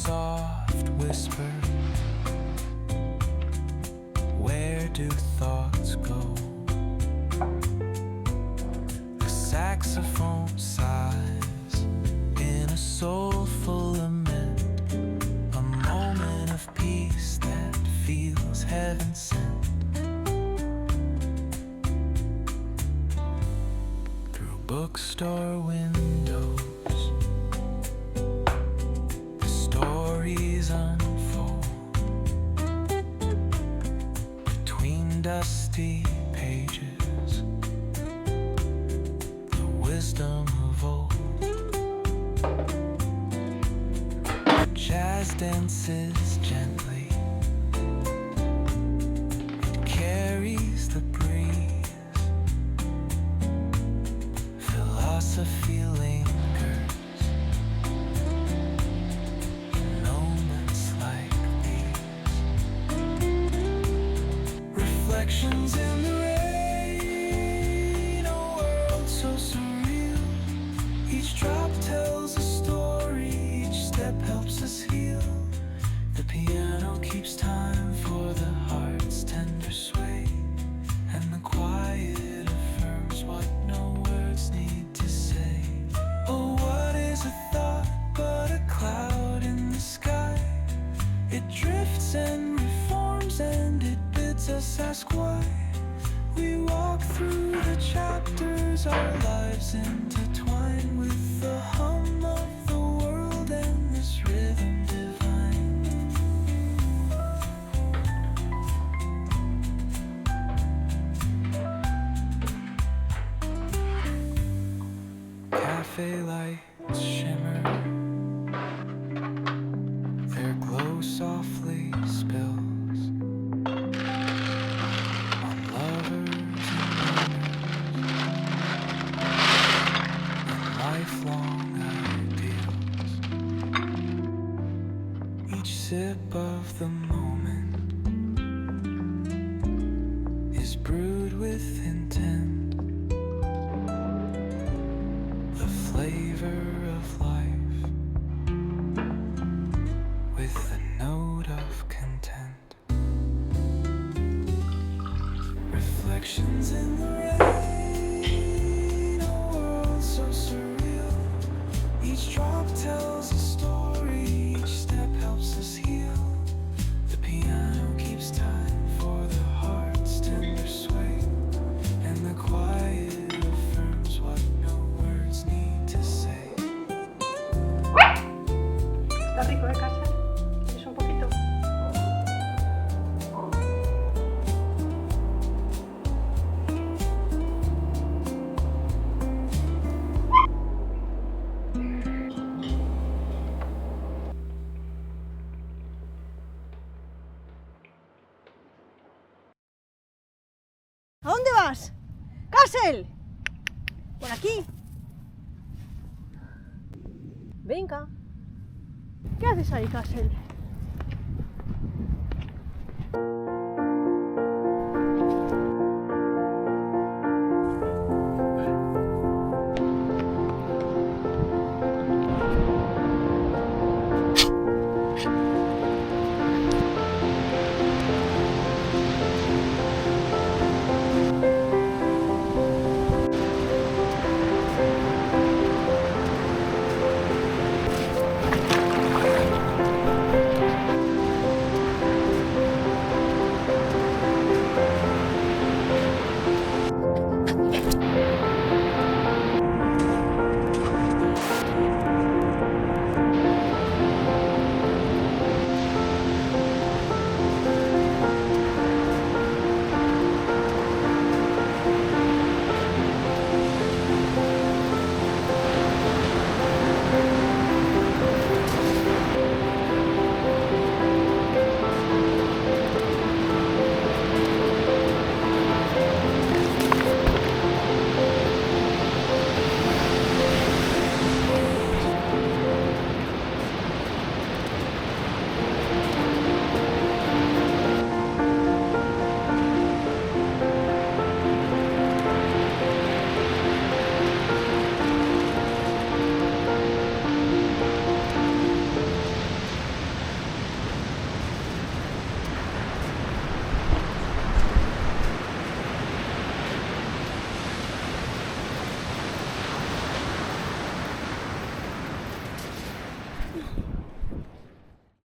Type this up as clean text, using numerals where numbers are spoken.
soft whisper. Where do thoughts go? A saxophone sighs in a soulful lament, a moment of peace that feels heaven sent. Through bookstore windows, the stories unfold. Between dusty pages, the wisdom of old. Jazz dances gently, it carries the breeze. Philosophy lingers in moments like these. Reflections in the rain, a world so surreal. Each drop tells a story, each step helps us heal. The piano keeps time for the heart's tender sway, and the quiet affirms what no words need to say. Oh, what is a thought but a cloud in the sky? It drifts and reforms and it bids us ask why. We walk through the chapters, our lives intertwine with the hum of the world and this rhythm divine. Cafe lights shimmer, their glow softly spills on lovers and loners and lifelong ideals. Each sip of the moment is brewed with intent. The flavor of life with a note of content. Reflections in the rain, a world so surreal. Each drop tells a story, each step helps us heal. The piano keeps time for the heart's tender sway, and the quiet affirms what no words need to say. Está rico, casa. ¿Quieres un poquito? ¿A dónde vas? ¡Casel! Por aquí. Venga. ¿Qué haces ahí, Casel?